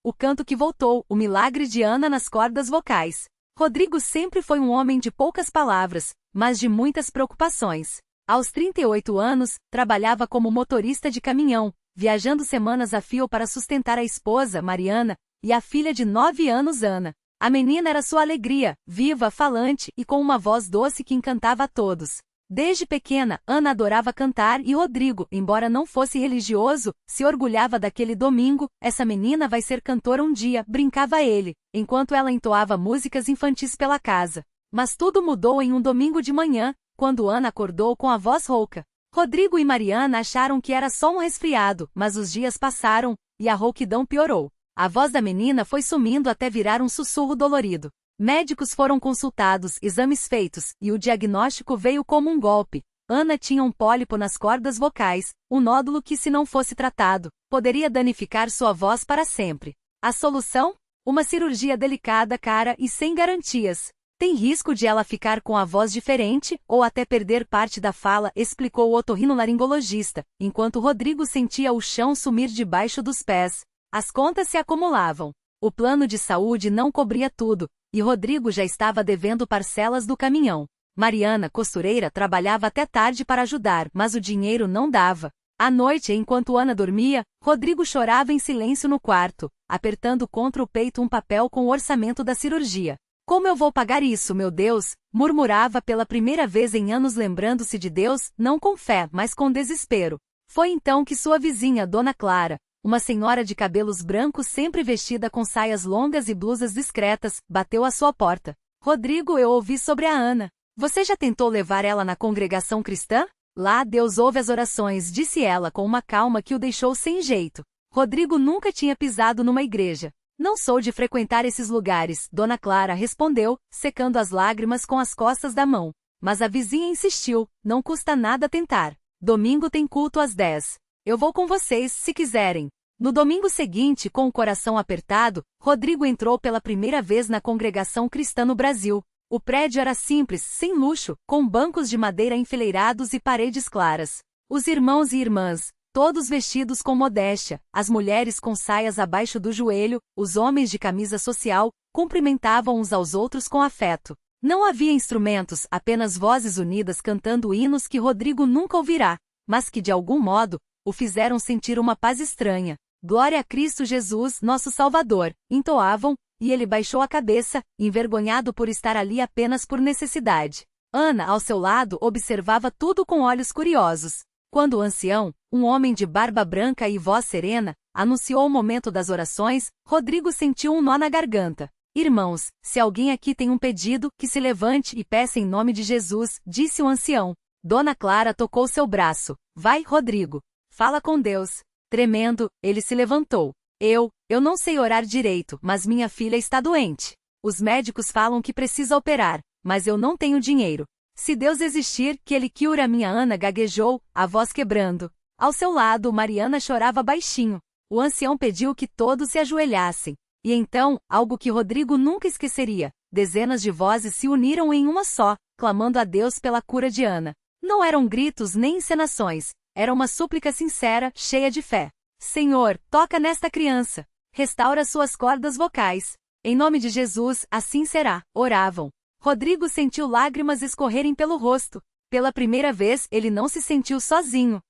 o canto que voltou, o milagre de Ana nas cordas vocais. Rodrigo sempre foi um homem de poucas palavras, mas de muitas preocupações. Aos 38 anos, trabalhava como motorista de caminhão, viajando semanas a fio para sustentar a esposa, Mariana, e a filha de 9 anos, Ana. A menina era sua alegria, viva, falante e com uma voz doce que encantava a todos. Desde pequena, Ana adorava cantar e Rodrigo, embora não fosse religioso, se orgulhava daquele domingo. Essa menina vai ser cantora um dia, brincava ele, enquanto ela entoava músicas infantis pela casa. Mas tudo mudou em um domingo de manhã, quando Ana acordou com a voz rouca. Rodrigo e Mariana acharam que era só um resfriado, mas os dias passaram, e a rouquidão piorou. A voz da menina foi sumindo até virar um sussurro dolorido. Médicos foram consultados, exames feitos, e o diagnóstico veio como um golpe. Ana tinha um pólipo nas cordas vocais, um nódulo que, se não fosse tratado, poderia danificar sua voz para sempre. A solução? Uma cirurgia delicada, cara e sem garantias. Tem risco de ela ficar com a voz diferente, ou até perder parte da fala, explicou o otorrinolaringologista, enquanto Rodrigo sentia o chão sumir debaixo dos pés. As contas se acumulavam. O plano de saúde não cobria tudo, e Rodrigo já estava devendo parcelas do caminhão. Mariana, costureira, trabalhava até tarde para ajudar, mas o dinheiro não dava. À noite, enquanto Ana dormia, Rodrigo chorava em silêncio no quarto, apertando contra o peito um papel com o orçamento da cirurgia. Como eu vou pagar isso, meu Deus? Murmurava pela primeira vez em anos, lembrando-se de Deus, não com fé, mas com desespero. Foi então que sua vizinha, Dona Clara, uma senhora de cabelos brancos sempre vestida com saias longas e blusas discretas, bateu à sua porta. Rodrigo, eu ouvi sobre a Ana. Você já tentou levar ela na congregação cristã? Lá Deus ouve as orações, disse ela com uma calma que o deixou sem jeito. Rodrigo nunca tinha pisado numa igreja. Não sou de frequentar esses lugares, Dona Clara respondeu, secando as lágrimas com as costas da mão. Mas a vizinha insistiu, não custa nada tentar. Domingo tem culto às 10. Eu vou com vocês, se quiserem. No domingo seguinte, com o coração apertado, Rodrigo entrou pela primeira vez na congregação cristã no Brasil. O prédio era simples, sem luxo, com bancos de madeira enfileirados e paredes claras. Os irmãos e irmãs, todos vestidos com modéstia, as mulheres com saias abaixo do joelho, os homens de camisa social, cumprimentavam uns aos outros com afeto. Não havia instrumentos, apenas vozes unidas cantando hinos que Rodrigo nunca ouvirá, mas que de algum modo o fizeram sentir uma paz estranha. Glória a Cristo Jesus, nosso Salvador, entoavam, e ele baixou a cabeça, envergonhado por estar ali apenas por necessidade. Ana, ao seu lado, observava tudo com olhos curiosos. Quando o ancião, um homem de barba branca e voz serena, anunciou o momento das orações, Rodrigo sentiu um nó na garganta. Irmãos, se alguém aqui tem um pedido, que se levante e peça em nome de Jesus, disse o ancião. Dona Clara tocou seu braço. Vai, Rodrigo. Fala com Deus. Tremendo, ele se levantou. Eu não sei orar direito, mas minha filha está doente. Os médicos falam que precisa operar, mas eu não tenho dinheiro. Se Deus existir, que ele cure a minha Ana, gaguejou, a voz quebrando. Ao seu lado, Mariana chorava baixinho. O ancião pediu que todos se ajoelhassem. E então, algo que Rodrigo nunca esqueceria, dezenas de vozes se uniram em uma só, clamando a Deus pela cura de Ana. Não eram gritos nem encenações. Era uma súplica sincera, cheia de fé. Senhor, toca nesta criança. Restaura suas cordas vocais. Em nome de Jesus, assim será. Oravam. Rodrigo sentiu lágrimas escorrerem pelo rosto. Pela primeira vez, ele não se sentiu sozinho.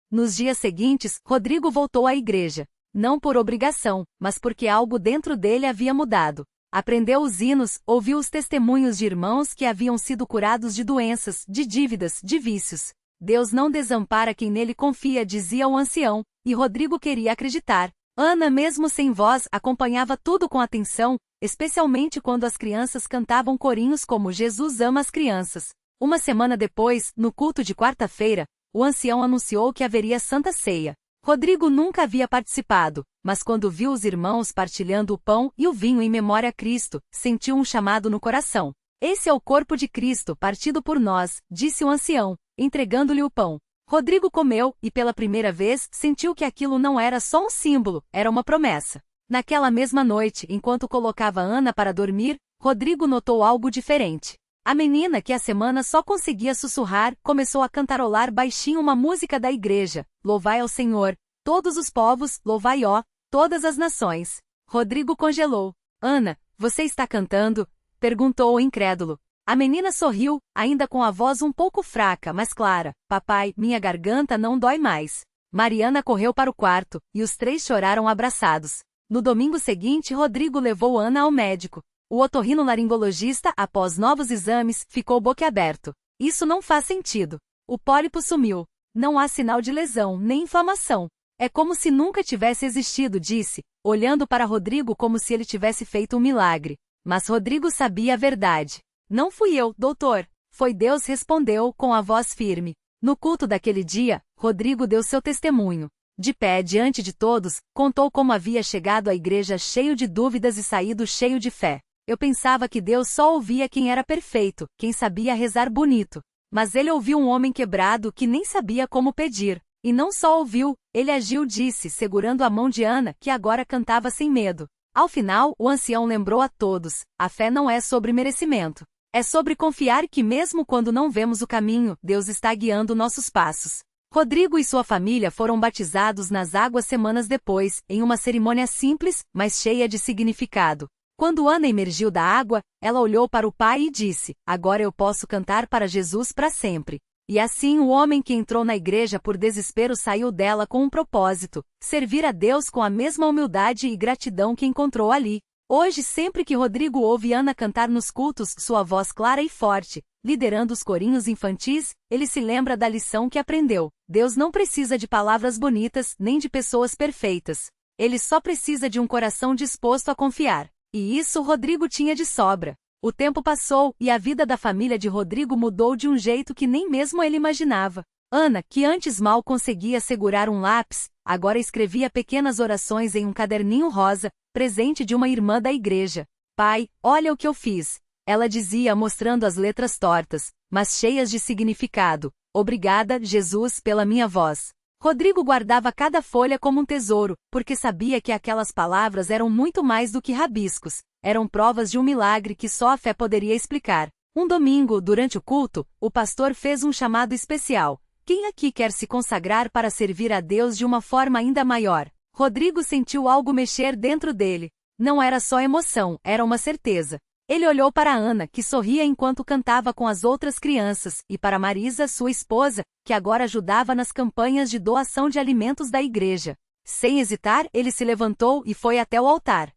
Nos dias seguintes, Rodrigo voltou à igreja. Não por obrigação, mas porque algo dentro dele havia mudado. Aprendeu os hinos, ouviu os testemunhos de irmãos que haviam sido curados de doenças, de dívidas, de vícios. Deus não desampara quem nele confia, dizia o ancião, e Rodrigo queria acreditar. Ana, mesmo sem voz, acompanhava tudo com atenção, especialmente quando as crianças cantavam corinhos como Jesus ama as crianças. Uma semana depois, no culto de quarta-feira, o ancião anunciou que haveria Santa Ceia. Rodrigo nunca havia participado, mas quando viu os irmãos partilhando o pão e o vinho em memória a Cristo, sentiu um chamado no coração. Esse é o corpo de Cristo partido por nós, disse o ancião, entregando-lhe o pão. Rodrigo comeu, e pela primeira vez, sentiu que aquilo não era só um símbolo, era uma promessa. Naquela mesma noite, enquanto colocava Ana para dormir, Rodrigo notou algo diferente. A menina, que a semana só conseguia sussurrar, começou a cantarolar baixinho uma música da igreja. Louvai ao Senhor, todos os povos, louvai, ó, todas as nações. Rodrigo congelou. Ana, você está cantando? Perguntou o incrédulo. A menina sorriu, ainda com a voz um pouco fraca, mas clara. Papai, minha garganta não dói mais. Mariana correu para o quarto, e os três choraram abraçados. No domingo seguinte, Rodrigo levou Ana ao médico. O otorrinolaringologista, após novos exames, ficou boquiaberto. Isso não faz sentido. O pólipo sumiu. Não há sinal de lesão, nem inflamação. É como se nunca tivesse existido, disse, olhando para Rodrigo como se ele tivesse feito um milagre. Mas Rodrigo sabia a verdade. Não fui eu, doutor. Foi Deus, respondeu, com a voz firme. No culto daquele dia, Rodrigo deu seu testemunho. De pé diante de todos, contou como havia chegado à igreja cheio de dúvidas e saído cheio de fé. Eu pensava que Deus só ouvia quem era perfeito, quem sabia rezar bonito. Mas ele ouviu um homem quebrado que nem sabia como pedir. E não só ouviu, ele agiu, disse, segurando a mão de Ana, que agora cantava sem medo. Ao final, o ancião lembrou a todos, a fé não é sobre merecimento. É sobre confiar que mesmo quando não vemos o caminho, Deus está guiando nossos passos. Rodrigo e sua família foram batizados nas águas semanas depois, em uma cerimônia simples, mas cheia de significado. Quando Ana emergiu da água, ela olhou para o pai e disse, agora eu posso cantar para Jesus para sempre. E assim o homem que entrou na igreja por desespero saiu dela com um propósito, servir a Deus com a mesma humildade e gratidão que encontrou ali. Hoje, sempre que Rodrigo ouve Ana cantar nos cultos, sua voz clara e forte, liderando os corinhos infantis, ele se lembra da lição que aprendeu. Deus não precisa de palavras bonitas, nem de pessoas perfeitas. Ele só precisa de um coração disposto a confiar. E isso Rodrigo tinha de sobra. O tempo passou, e a vida da família de Rodrigo mudou de um jeito que nem mesmo ele imaginava. Ana, que antes mal conseguia segurar um lápis, agora escrevia pequenas orações em um caderninho rosa, presente de uma irmã da igreja. Pai, olha o que eu fiz. Ela dizia mostrando as letras tortas, mas cheias de significado. Obrigada, Jesus, pela minha voz. Rodrigo guardava cada folha como um tesouro, porque sabia que aquelas palavras eram muito mais do que rabiscos. Eram provas de um milagre que só a fé poderia explicar. Um domingo, durante o culto, o pastor fez um chamado especial. Quem aqui quer se consagrar para servir a Deus de uma forma ainda maior? Rodrigo sentiu algo mexer dentro dele. Não era só emoção, era uma certeza. Ele olhou para Ana, que sorria enquanto cantava com as outras crianças, e para Marisa, sua esposa, que agora ajudava nas campanhas de doação de alimentos da igreja. Sem hesitar, ele se levantou e foi até o altar.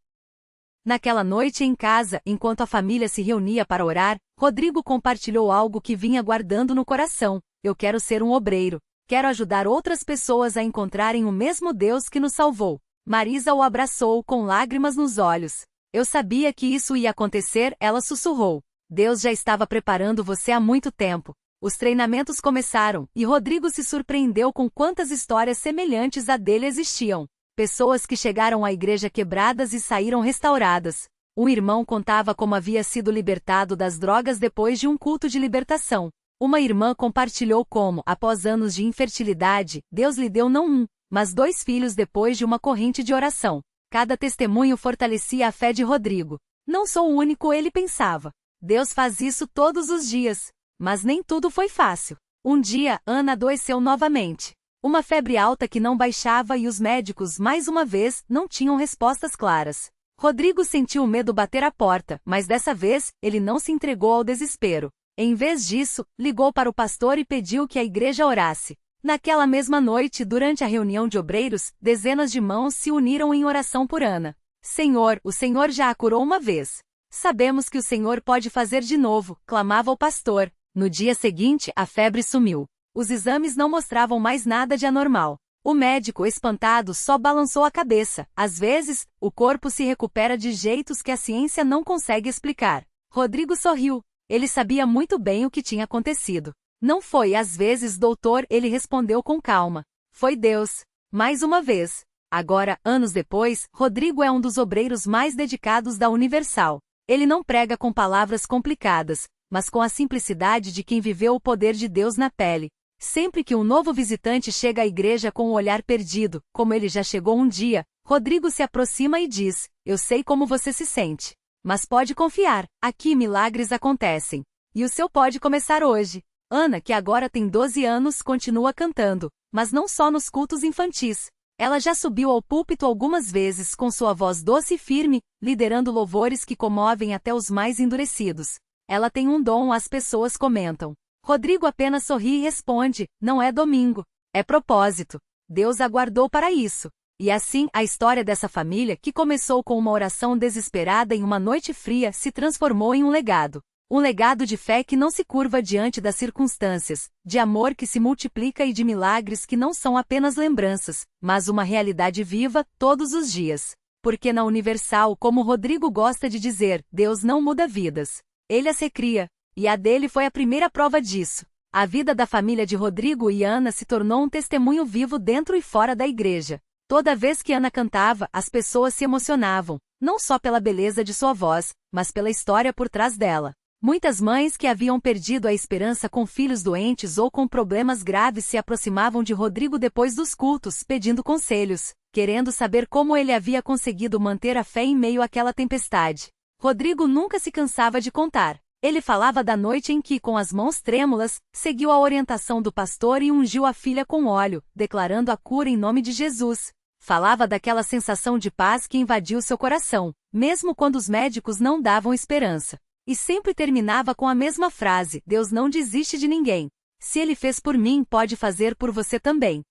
Naquela noite em casa, enquanto a família se reunia para orar, Rodrigo compartilhou algo que vinha guardando no coração. Eu quero ser um obreiro. Quero ajudar outras pessoas a encontrarem o mesmo Deus que nos salvou. Marisa o abraçou com lágrimas nos olhos. Eu sabia que isso ia acontecer, ela sussurrou. Deus já estava preparando você há muito tempo. Os treinamentos começaram, e Rodrigo se surpreendeu com quantas histórias semelhantes à dele existiam. Pessoas que chegaram à igreja quebradas e saíram restauradas. Um irmão contava como havia sido libertado das drogas depois de um culto de libertação. Uma irmã compartilhou como, após anos de infertilidade, Deus lhe deu não um, mas 2 filhos depois de uma corrente de oração. Cada testemunho fortalecia a fé de Rodrigo. Não sou o único, ele pensava. Deus faz isso todos os dias. Mas nem tudo foi fácil. Um dia, Ana adoeceu novamente. Uma febre alta que não baixava e os médicos, mais uma vez, não tinham respostas claras. Rodrigo sentiu o medo bater à porta, mas dessa vez, ele não se entregou ao desespero. Em vez disso, ligou para o pastor e pediu que a igreja orasse. Naquela mesma noite, durante a reunião de obreiros, dezenas de mãos se uniram em oração por Ana. Senhor, o Senhor já a curou uma vez. Sabemos que o Senhor pode fazer de novo, clamava o pastor. No dia seguinte, a febre sumiu. Os exames não mostravam mais nada de anormal. O médico, espantado, só balançou a cabeça. Às vezes, o corpo se recupera de jeitos que a ciência não consegue explicar. Rodrigo sorriu. Ele sabia muito bem o que tinha acontecido. Não foi às vezes, doutor, ele respondeu com calma. Foi Deus. Mais uma vez. Agora, anos depois, Rodrigo é um dos obreiros mais dedicados da Universal. Ele não prega com palavras complicadas, mas com a simplicidade de quem viveu o poder de Deus na pele. Sempre que um novo visitante chega à igreja com o olhar perdido, como ele já chegou um dia, Rodrigo se aproxima e diz, eu sei como você se sente. Mas pode confiar, aqui milagres acontecem. E o seu pode começar hoje. Ana, que agora tem 12 anos, continua cantando, mas não só nos cultos infantis. Ela já subiu ao púlpito algumas vezes com sua voz doce e firme, liderando louvores que comovem até os mais endurecidos. Ela tem um dom, as pessoas comentam. Rodrigo apenas sorri e responde: não é domingo, é propósito. Deus aguardou para isso. E assim, a história dessa família, que começou com uma oração desesperada em uma noite fria, se transformou em um legado. Um legado de fé que não se curva diante das circunstâncias, de amor que se multiplica e de milagres que não são apenas lembranças, mas uma realidade viva, todos os dias. Porque na Universal, como Rodrigo gosta de dizer, Deus não muda vidas. Ele as recria. E a dele foi a primeira prova disso. A vida da família de Rodrigo e Ana se tornou um testemunho vivo dentro e fora da igreja. Toda vez que Ana cantava, as pessoas se emocionavam, não só pela beleza de sua voz, mas pela história por trás dela. Muitas mães que haviam perdido a esperança com filhos doentes ou com problemas graves se aproximavam de Rodrigo depois dos cultos, pedindo conselhos, querendo saber como ele havia conseguido manter a fé em meio àquela tempestade. Rodrigo nunca se cansava de contar. Ele falava da noite em que, com as mãos trêmulas, seguiu a orientação do pastor e ungiu a filha com óleo, declarando a cura em nome de Jesus. Falava daquela sensação de paz que invadiu seu coração, mesmo quando os médicos não davam esperança. E sempre terminava com a mesma frase: Deus não desiste de ninguém. Se ele fez por mim, pode fazer por você também.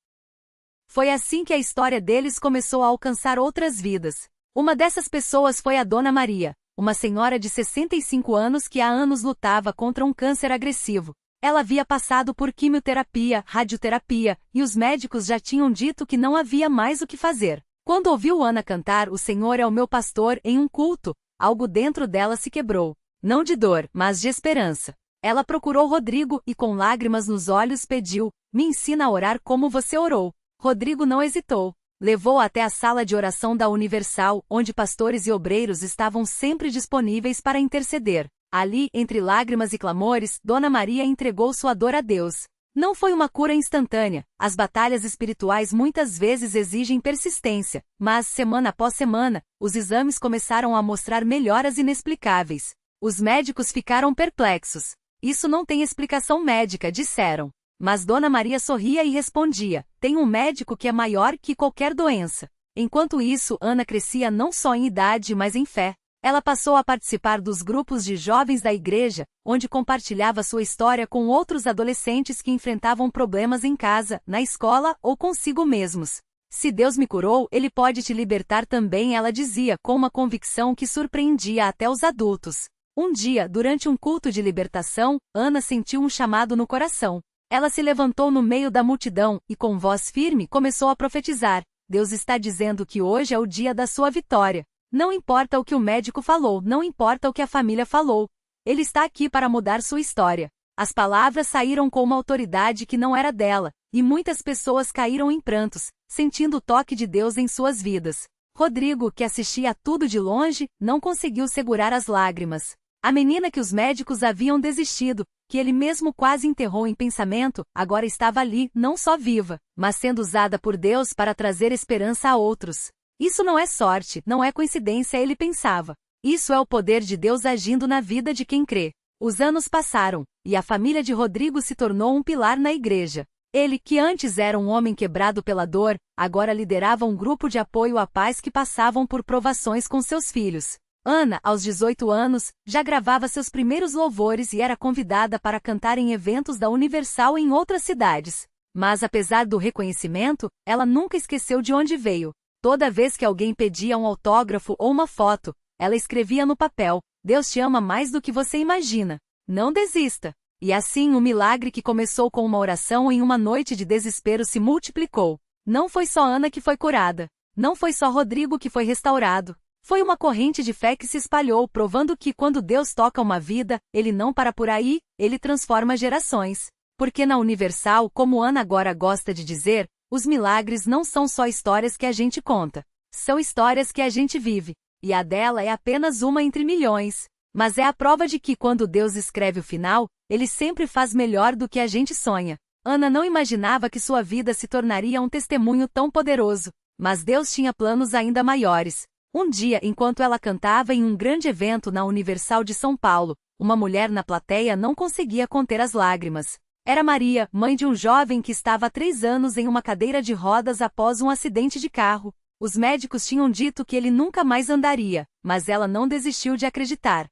Foi assim que a história deles começou a alcançar outras vidas. Uma dessas pessoas foi a Dona Maria, uma senhora de 65 anos que há anos lutava contra um câncer agressivo. Ela havia passado por quimioterapia, radioterapia, e os médicos já tinham dito que não havia mais o que fazer. Quando ouviu Ana cantar "O Senhor é o meu pastor" em um culto, algo dentro dela se quebrou. Não de dor, mas de esperança. Ela procurou Rodrigo e, com lágrimas nos olhos, pediu: me ensina a orar como você orou. Rodrigo não hesitou. Levou até a sala de oração da Universal, onde pastores e obreiros estavam sempre disponíveis para interceder. Ali, entre lágrimas e clamores, Dona Maria entregou sua dor a Deus. Não foi uma cura instantânea. As batalhas espirituais muitas vezes exigem persistência, mas, semana após semana, os exames começaram a mostrar melhoras inexplicáveis. Os médicos ficaram perplexos. Isso não tem explicação médica, disseram. Mas Dona Maria sorria e respondia: tem um médico que é maior que qualquer doença. Enquanto isso, Ana crescia não só em idade, mas em fé. Ela passou a participar dos grupos de jovens da igreja, onde compartilhava sua história com outros adolescentes que enfrentavam problemas em casa, na escola ou consigo mesmos. Se Deus me curou, Ele pode te libertar também, ela dizia com uma convicção que surpreendia até os adultos. Um dia, durante um culto de libertação, Ana sentiu um chamado no coração. Ela se levantou no meio da multidão e, com voz firme, começou a profetizar: Deus está dizendo que hoje é o dia da sua vitória. Não importa o que o médico falou, não importa o que a família falou. Ele está aqui para mudar sua história. As palavras saíram com uma autoridade que não era dela, e muitas pessoas caíram em prantos, sentindo o toque de Deus em suas vidas. Rodrigo, que assistia tudo de longe, não conseguiu segurar as lágrimas. A menina que os médicos haviam desistido, que ele mesmo quase enterrou em pensamento, agora estava ali, não só viva, mas sendo usada por Deus para trazer esperança a outros. Isso não é sorte, não é coincidência, ele pensava. Isso é o poder de Deus agindo na vida de quem crê. Os anos passaram, e a família de Rodrigo se tornou um pilar na igreja. Ele, que antes era um homem quebrado pela dor, agora liderava um grupo de apoio a pais que passavam por provações com seus filhos. Ana, aos 18 anos, já gravava seus primeiros louvores e era convidada para cantar em eventos da Universal em outras cidades. Mas apesar do reconhecimento, ela nunca esqueceu de onde veio. Toda vez que alguém pedia um autógrafo ou uma foto, ela escrevia no papel: Deus te ama mais do que você imagina. Não desista. E assim o milagre que começou com uma oração em uma noite de desespero se multiplicou. Não foi só Ana que foi curada. Não foi só Rodrigo que foi restaurado. Foi uma corrente de fé que se espalhou, provando que quando Deus toca uma vida, Ele não para por aí, Ele transforma gerações. Porque na Universal, como Ana agora gosta de dizer, os milagres não são só histórias que a gente conta. São histórias que a gente vive. E a dela é apenas uma entre milhões. Mas é a prova de que quando Deus escreve o final, Ele sempre faz melhor do que a gente sonha. Ana não imaginava que sua vida se tornaria um testemunho tão poderoso. Mas Deus tinha planos ainda maiores. Um dia, enquanto ela cantava em um grande evento na Universal de São Paulo, uma mulher na plateia não conseguia conter as lágrimas. Era Maria, mãe de um jovem que estava há 3 anos em uma cadeira de rodas após um acidente de carro. Os médicos tinham dito que ele nunca mais andaria, mas ela não desistiu de acreditar.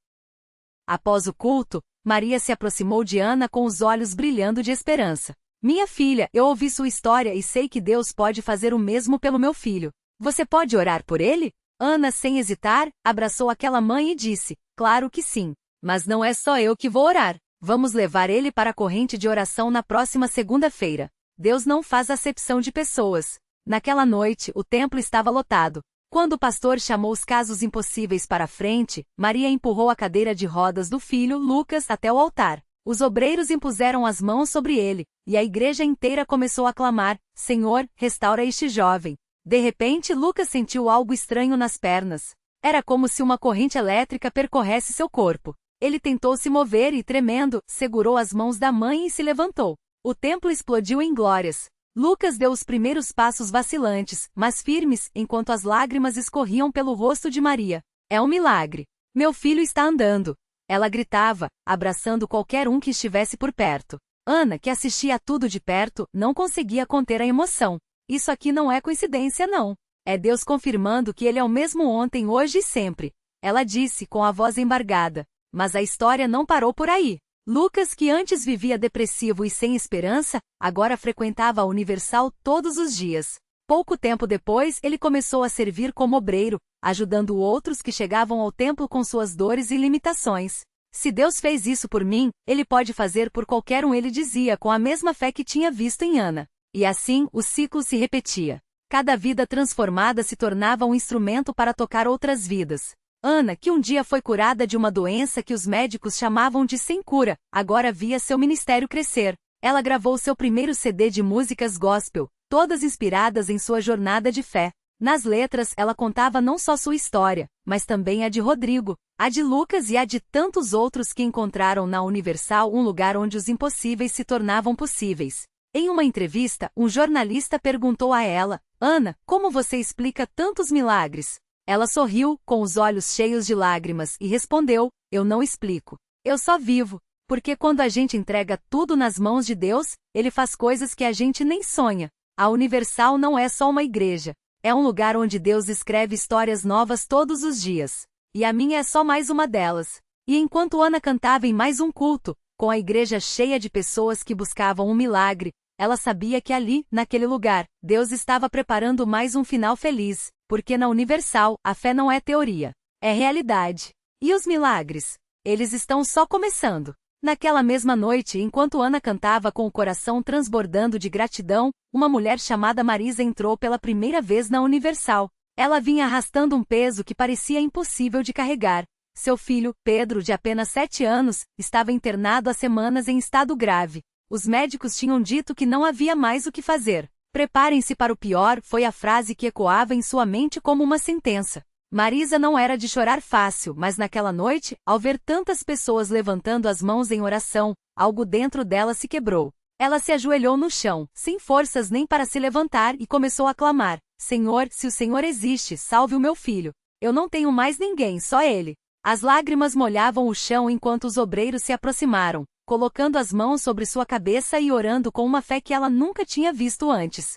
Após o culto, Maria se aproximou de Ana com os olhos brilhando de esperança. Minha filha, eu ouvi sua história e sei que Deus pode fazer o mesmo pelo meu filho. Você pode orar por ele? Ana, sem hesitar, abraçou aquela mãe e disse, claro que sim. Mas não é só eu que vou orar. Vamos levar ele para a corrente de oração na próxima segunda-feira. Deus não faz acepção de pessoas. Naquela noite, o templo estava lotado. Quando o pastor chamou os casos impossíveis para a frente, Maria empurrou a cadeira de rodas do filho, Lucas, até o altar. Os obreiros impuseram as mãos sobre ele, e a igreja inteira começou a clamar, Senhor, restaura este jovem. De repente, Lucas sentiu algo estranho nas pernas. Era como se uma corrente elétrica percorresse seu corpo. Ele tentou se mover e, tremendo, segurou as mãos da mãe e se levantou. O templo explodiu em glórias. Lucas deu os primeiros passos vacilantes, mas firmes, enquanto as lágrimas escorriam pelo rosto de Maria. É um milagre. Meu filho está andando. Ela gritava, abraçando qualquer um que estivesse por perto. Ana, que assistia a tudo de perto, não conseguia conter a emoção. Isso aqui não é coincidência não. É Deus confirmando que Ele é o mesmo ontem, hoje e sempre. Ela disse com a voz embargada. Mas a história não parou por aí. Lucas, que antes vivia depressivo e sem esperança, agora frequentava a Universal todos os dias. Pouco tempo depois, ele começou a servir como obreiro, ajudando outros que chegavam ao templo com suas dores e limitações. Se Deus fez isso por mim, Ele pode fazer por qualquer um, ele dizia com a mesma fé que tinha visto em Ana. E assim, o ciclo se repetia. Cada vida transformada se tornava um instrumento para tocar outras vidas. Ana, que um dia foi curada de uma doença que os médicos chamavam de sem cura, agora via seu ministério crescer. Ela gravou seu primeiro CD de músicas gospel, todas inspiradas em sua jornada de fé. Nas letras, ela contava não só sua história, mas também a de Rodrigo, a de Lucas e a de tantos outros que encontraram na Universal um lugar onde os impossíveis se tornavam possíveis. Em uma entrevista, um jornalista perguntou a ela, Ana, como você explica tantos milagres? Ela sorriu, com os olhos cheios de lágrimas, e respondeu, eu não explico. Eu só vivo, porque quando a gente entrega tudo nas mãos de Deus, Ele faz coisas que a gente nem sonha. A Universal não é só uma igreja. É um lugar onde Deus escreve histórias novas todos os dias. E a minha é só mais uma delas. E enquanto Ana cantava em mais um culto, com a igreja cheia de pessoas que buscavam um milagre, ela sabia que ali, naquele lugar, Deus estava preparando mais um final feliz, porque na Universal, a fé não é teoria, é realidade. E os milagres? Eles estão só começando. Naquela mesma noite, enquanto Ana cantava com o coração transbordando de gratidão, uma mulher chamada Marisa entrou pela primeira vez na Universal. Ela vinha arrastando um peso que parecia impossível de carregar. Seu filho, Pedro, de apenas 7 anos, estava internado há semanas em estado grave. Os médicos tinham dito que não havia mais o que fazer. Preparem-se para o pior, foi a frase que ecoava em sua mente como uma sentença. Marisa não era de chorar fácil, mas naquela noite, ao ver tantas pessoas levantando as mãos em oração, algo dentro dela se quebrou. Ela se ajoelhou no chão, sem forças nem para se levantar, e começou a clamar, Senhor, se o Senhor existe, salve o meu filho. Eu não tenho mais ninguém, só ele. As lágrimas molhavam o chão enquanto os obreiros se aproximaram, colocando as mãos sobre sua cabeça e orando com uma fé que ela nunca tinha visto antes.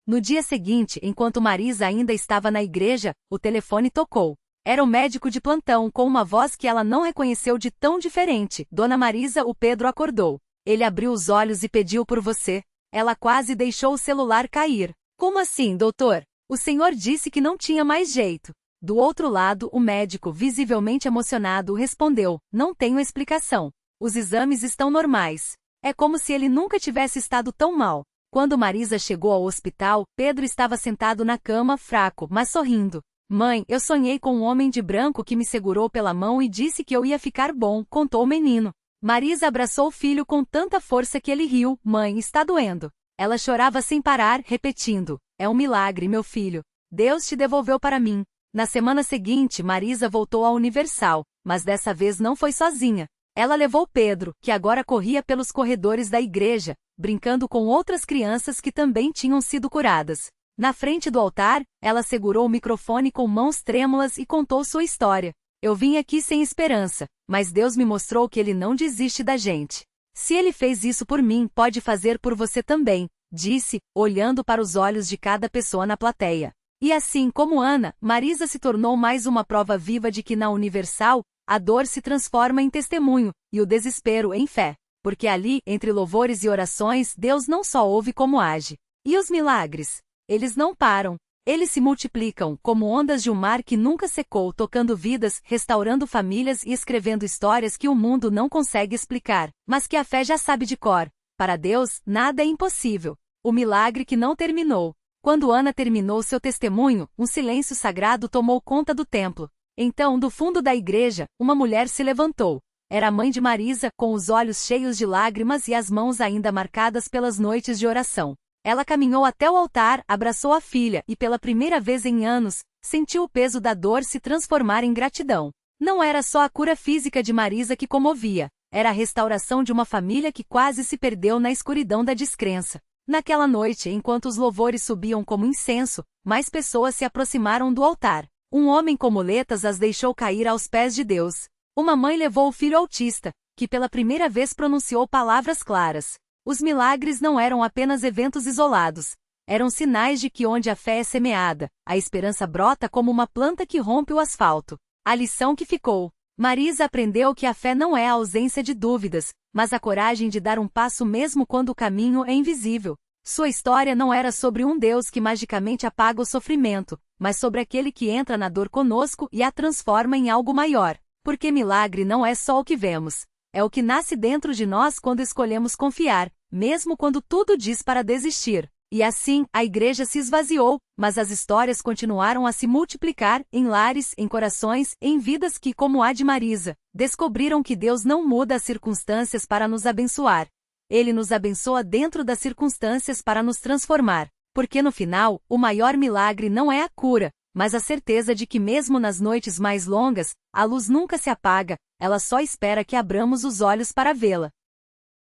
No dia seguinte, enquanto Marisa ainda estava na igreja, o telefone tocou. Era o médico de plantão com uma voz que ela não reconheceu de tão diferente. Dona Marisa, o Pedro acordou. Ele abriu os olhos e pediu por você. Ela quase deixou o celular cair. Como assim, doutor? O senhor disse que não tinha mais jeito. Do outro lado, o médico, visivelmente emocionado, respondeu, não tenho explicação. Os exames estão normais. É como se ele nunca tivesse estado tão mal. Quando Marisa chegou ao hospital, Pedro estava sentado na cama, fraco, mas sorrindo. Mãe, eu sonhei com um homem de branco que me segurou pela mão e disse que eu ia ficar bom, contou o menino. Marisa abraçou o filho com tanta força que ele riu. Mãe, está doendo. Ela chorava sem parar, repetindo, é um milagre, meu filho. Deus te devolveu para mim. Na semana seguinte, Marisa voltou à Universal, mas dessa vez não foi sozinha. Ela levou Pedro, que agora corria pelos corredores da igreja, brincando com outras crianças que também tinham sido curadas. Na frente do altar, ela segurou o microfone com mãos trêmulas e contou sua história. Eu vim aqui sem esperança, mas Deus me mostrou que Ele não desiste da gente. Se ele fez isso por mim, pode fazer por você também, disse, olhando para os olhos de cada pessoa na plateia. E assim como Ana, Marisa se tornou mais uma prova viva de que na Universal, a dor se transforma em testemunho, e o desespero em fé. Porque ali, entre louvores e orações, Deus não só ouve como age. E os milagres? Eles não param. Eles se multiplicam, como ondas de um mar que nunca secou, tocando vidas, restaurando famílias e escrevendo histórias que o mundo não consegue explicar, mas que a fé já sabe de cor. Para Deus, nada é impossível. O milagre que não terminou. Quando Ana terminou seu testemunho, um silêncio sagrado tomou conta do templo. Então, do fundo da igreja, uma mulher se levantou. Era a mãe de Marisa, com os olhos cheios de lágrimas e as mãos ainda marcadas pelas noites de oração. Ela caminhou até o altar, abraçou a filha e, pela primeira vez em anos, sentiu o peso da dor se transformar em gratidão. Não era só a cura física de Marisa que comovia, era a restauração de uma família que quase se perdeu na escuridão da descrença. Naquela noite, enquanto os louvores subiam como incenso, mais pessoas se aproximaram do altar. Um homem com muletas as deixou cair aos pés de Deus. Uma mãe levou o filho autista, que pela primeira vez pronunciou palavras claras. Os milagres não eram apenas eventos isolados. Eram sinais de que onde a fé é semeada, a esperança brota como uma planta que rompe o asfalto. A lição que ficou. Marisa aprendeu que a fé não é a ausência de dúvidas, mas a coragem de dar um passo mesmo quando o caminho é invisível. Sua história não era sobre um Deus que magicamente apaga o sofrimento, mas sobre aquele que entra na dor conosco e a transforma em algo maior. Porque milagre não é só o que vemos. É o que nasce dentro de nós quando escolhemos confiar, mesmo quando tudo diz para desistir. E assim, a igreja se esvaziou, mas as histórias continuaram a se multiplicar, em lares, em corações, em vidas que, como a de Marisa, descobriram que Deus não muda as circunstâncias para nos abençoar. Ele nos abençoa dentro das circunstâncias para nos transformar. Porque no final, o maior milagre não é a cura, mas a certeza de que mesmo nas noites mais longas, a luz nunca se apaga, ela só espera que abramos os olhos para vê-la.